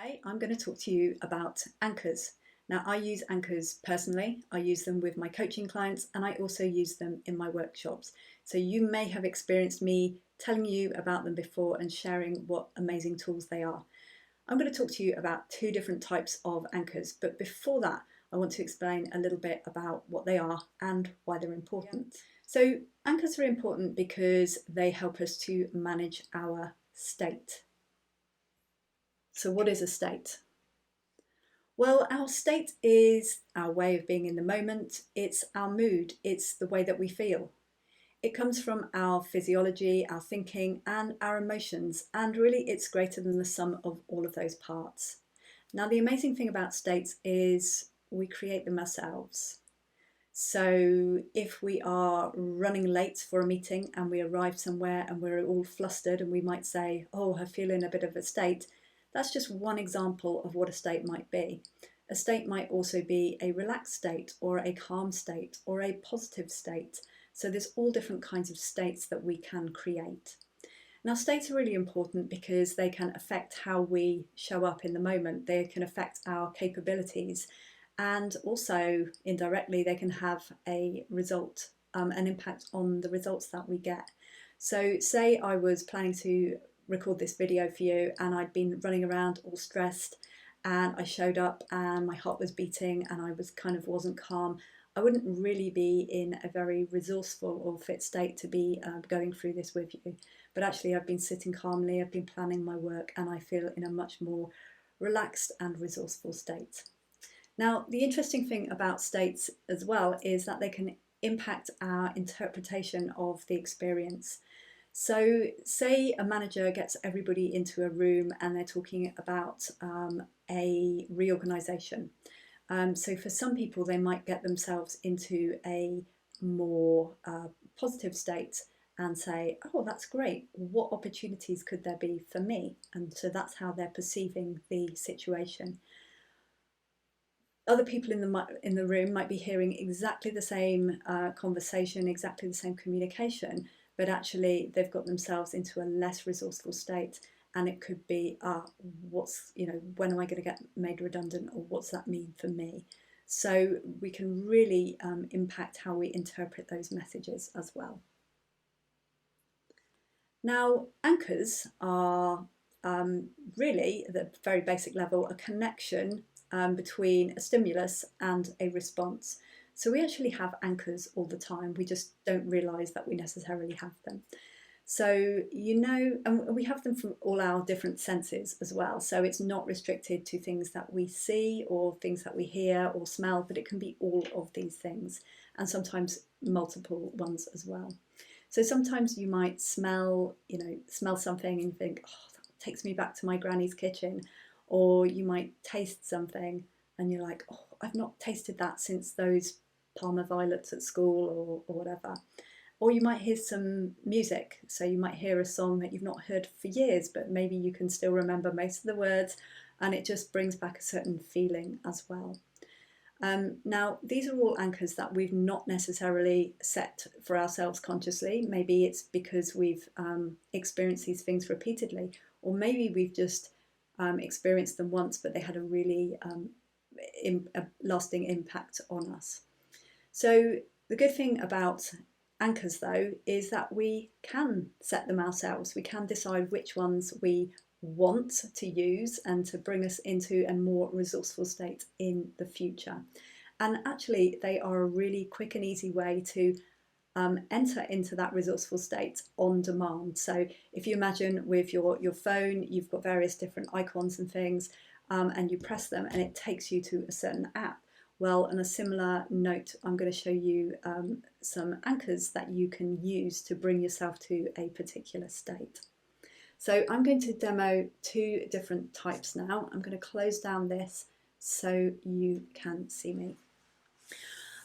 Today I'm going to talk to you about anchors. Now, I use anchors personally. I use them with my coaching clients and I also use them in my workshops. So you may have experienced me telling you about them before and sharing what amazing tools they are. I'm going to talk to you about two different types of anchors, but before that I want to explain a little bit about what they are and why they're important. So anchors are important because they help us to manage our state. So what is a state? Well, our state is our way of being in the moment. It's our mood. It's the way that we feel. It comes from our physiology, our thinking, and our emotions. And really, it's greater than the sum of all of those parts. Now, the amazing thing about states is we create them ourselves. So if we are running late for a meeting and we arrive somewhere and we're all flustered and we might say, oh, I feel in a bit of a state, that's just one example of what a state might be. A state might also be a relaxed state or a calm state or a positive state. So there's all different kinds of states that we can create. Now, states are really important because they can affect how we show up in the moment. They can affect our capabilities, and also indirectly they can have a result, an impact on the results that we get. So say I was planning to record this video for you and I'd been running around all stressed and I showed up and my heart was beating and I wasn't calm. I wouldn't really be in a very resourceful or fit state to be going through this with you. But actually I've been sitting calmly, I've been planning my work, and I feel in a much more relaxed and resourceful state. Now, the interesting thing about states as well is that they can impact our interpretation of the experience. So say a manager gets everybody into a room and they're talking about a reorganisation. So for some people, they might get themselves into a more positive state and say, oh, that's great. What opportunities could there be for me? And so that's how they're perceiving the situation. Other people in the room might be hearing exactly the same conversation, exactly the same communication, but actually they've got themselves into a less resourceful state, and it could be, when am I going to get made redundant, or what's that mean for me? So we can really impact how we interpret those messages as well. Now, anchors are really, at the very basic level, a connection between a stimulus and a response. So we actually have anchors all the time. We just don't realise that we necessarily have them. So, and we have them from all our different senses as well. So it's not restricted to things that we see or things that we hear or smell, but it can be all of these things, and sometimes multiple ones as well. So sometimes you might smell something and you think, oh, that takes me back to my granny's kitchen. Or you might taste something and you're like, oh, I've not tasted that since those Parma violets at school or whatever. Or you might hear some music. So you might hear a song that you've not heard for years, but maybe you can still remember most of the words, and it just brings back a certain feeling as well. Now, these are all anchors that we've not necessarily set for ourselves consciously. Maybe it's because we've experienced these things repeatedly, or maybe we've just experienced them once, but they had a really lasting impact on us. So the good thing about anchors, though, is that we can set them ourselves. We can decide which ones we want to use and to bring us into a more resourceful state in the future. And actually, they are a really quick and easy way to enter into that resourceful state on demand. So if you imagine with your phone, you've got various different icons and things, and you press them and it takes you to a certain app. Well, on a similar note, I'm going to show you some anchors that you can use to bring yourself to a particular state. So I'm going to demo two different types now. I'm going to close down this so you can see me.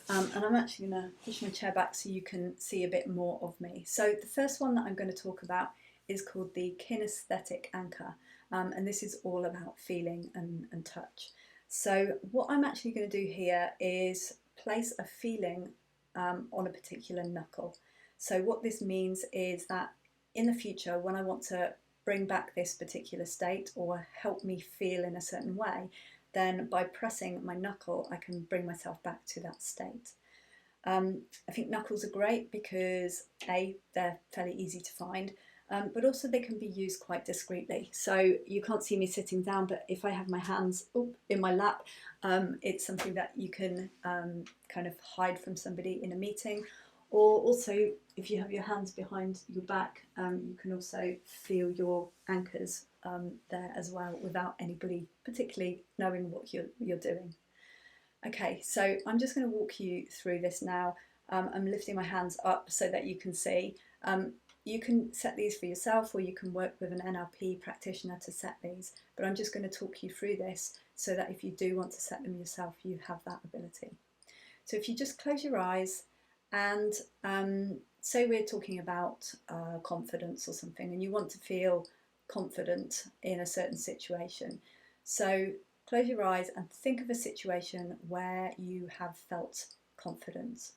And I'm actually going to push my chair back so you can see a bit more of me. So the first one that I'm going to talk about is called the Kinesthetic anchor. And this is all about feeling and touch. So what I'm actually going to do here is place a feeling on a particular knuckle. So what this means is that in the future, when I want to bring back this particular state or help me feel in a certain way, then by pressing my knuckle, I can bring myself back to that state. I think knuckles are great because A, they're fairly easy to find, but also they can be used quite discreetly. So you can't see me sitting down, but if I have my hands in my lap, it's something that you can kind of hide from somebody in a meeting. Or also, if you have your hands behind your back, you can also feel your anchors there as well without anybody particularly knowing what you're doing. Okay, so I'm just going to walk you through this now. I'm lifting my hands up so that you can see. You can set these for yourself, or you can work with an NLP practitioner to set these, but I'm just going to talk you through this so that if you do want to set them yourself, you have that ability. So if you just close your eyes and say we're talking about confidence or something, and you want to feel confident in a certain situation. So close your eyes and think of a situation where you have felt confidence.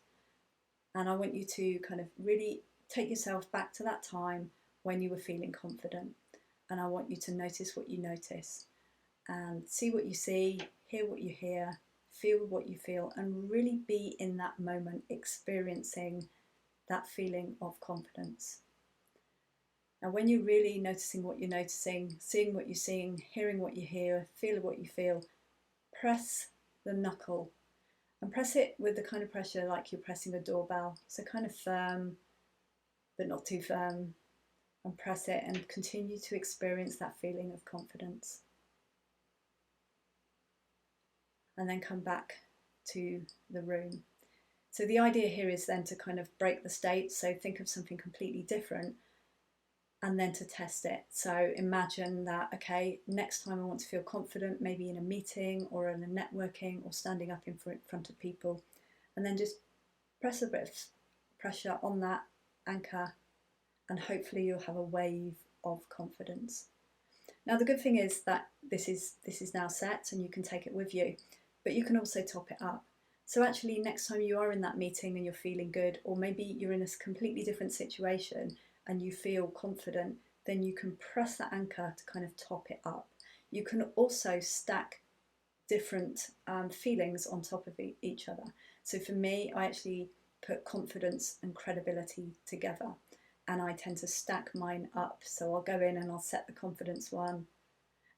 And I want you to kind of really take yourself back to that time when you were feeling confident. And I want you to notice what you notice and see what you see, hear what you hear, feel what you feel, and really be in that moment experiencing that feeling of confidence. Now, when you're really noticing what you're noticing, seeing what you're seeing, hearing what you hear, feeling what you feel, press the knuckle and press it with the kind of pressure like you're pressing a doorbell. So kind of firm, but not too firm. And press it and continue to experience that feeling of confidence. And then come back to the room. So the idea here is then to kind of break the state. So think of something completely different and then to test it. So imagine that, okay, next time I want to feel confident, maybe in a meeting or in a networking or standing up in front of people, and then just press a bit of pressure on that anchor and hopefully you'll have a wave of confidence. Now the good thing is that this is now set and you can take it with you, but you can also top it up. So actually next time you are in that meeting and you're feeling good, or maybe you're in a completely different situation and you feel confident, then you can press that anchor to kind of top it up. You can also stack different feelings on top of each other. So for me, I actually put confidence and credibility together, and I tend to stack mine up. So I'll go in and I'll set the confidence one,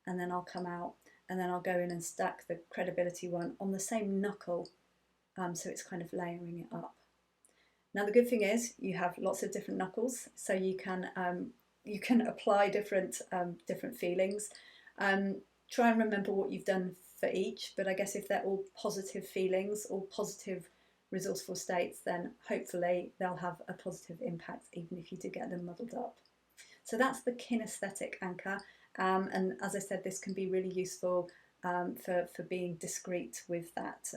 and then I'll come out, and then I'll go in and stack the credibility one on the same knuckle, so it's kind of layering it up. Now the good thing is you have lots of different knuckles, so you can apply different feelings. Try and remember what you've done for each, but I guess if they're all positive feelings, all positive resourceful states, then hopefully they'll have a positive impact even if you do get them muddled up. So that's the kinesthetic anchor, and as I said, this can be really useful for being discreet with that,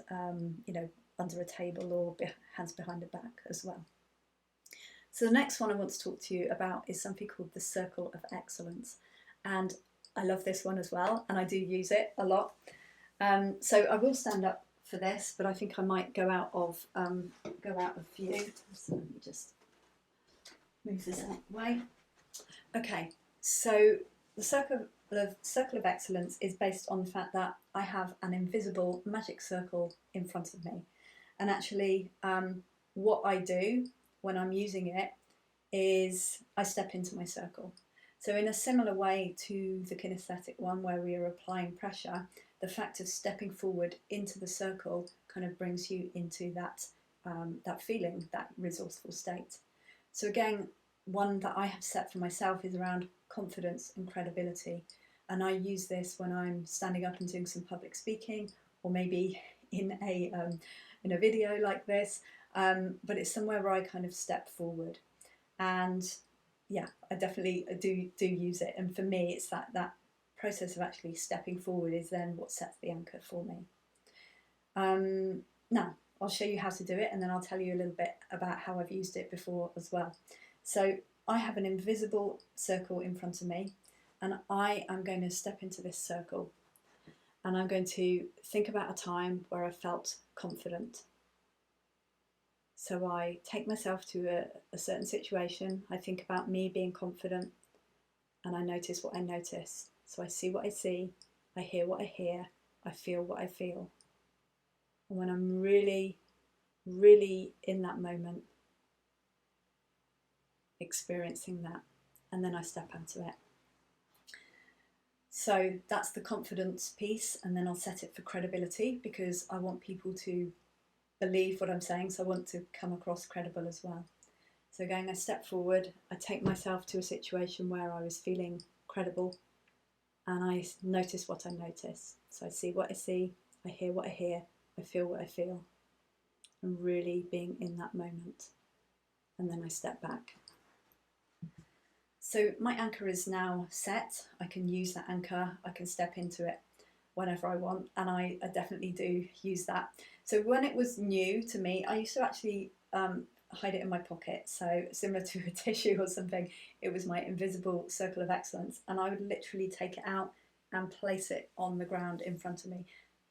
under a table or hands behind the back as well. So the next one I want to talk to you about is something called the circle of excellence, and I love this one as well, and I do use it a lot. So I will stand up for this, but I think I might go out of view. So let me just move this out of the way. Okay, so the circle of excellence is based on the fact that I have an invisible magic circle in front of me. And actually, what I do when I'm using it is I step into my circle. So in a similar way to the kinesthetic one where we are applying pressure, the fact of stepping forward into the circle kind of brings you into that feeling, that resourceful state. So again, one that I have set for myself is around confidence and credibility. And I use this when I'm standing up and doing some public speaking, or maybe in a video like this, but it's somewhere where I kind of step forward. And yeah, I definitely do use it. And for me, it's that process of actually stepping forward is then what sets the anchor for me. Now, I'll show you how to do it, and then I'll tell you a little bit about how I've used it before as well. So I have an invisible circle in front of me, and I am going to step into this circle, and I'm going to think about a time where I felt confident. So I take myself to a certain situation, I think about me being confident, and I notice what I notice. So I see what I see, I hear what I hear, I feel what I feel. And when I'm really, really in that moment, experiencing that, and then I step out of it. So that's the confidence piece, and then I'll set it for credibility, because I want people to believe what I'm saying, so I want to come across credible as well. So going a step forward, I take myself to a situation where I was feeling credible, and I notice what I notice. So I see what I see, I hear what I hear, I feel what I feel, and really being in that moment. And then I step back. So my anchor is now set. I can use that anchor, I can step into it whenever I want, and I definitely do use that. So when it was new to me, I used to actually hide it in my pocket. So similar to a tissue or something, it was my invisible circle of excellence, and I would literally take it out and place it on the ground in front of me.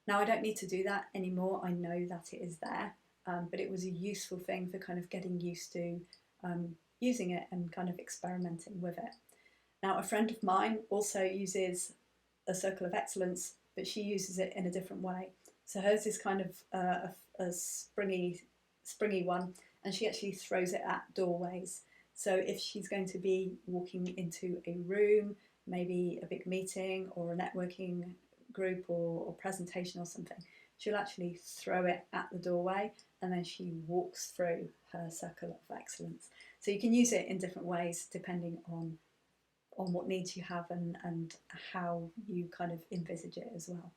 Now I don't need to do that anymore. I know that it is there, but it was a useful thing for kind of getting used to using it and kind of experimenting with it. Now a friend of mine also uses a circle of excellence, but she uses it in a different way. So hers is kind of a springy one, and she actually throws it at doorways. So if she's going to be walking into a room, maybe a big meeting or a networking group or presentation or something, she'll actually throw it at the doorway, and then she walks through her circle of excellence. So you can use it in different ways depending on what needs you have and how you kind of envisage it as well.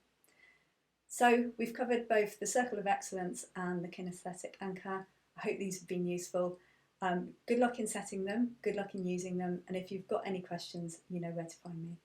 So we've covered both the circle of excellence and the kinesthetic anchor. I hope these have been useful. Good luck in setting them, good luck in using them, and if you've got any questions, you know where to find me.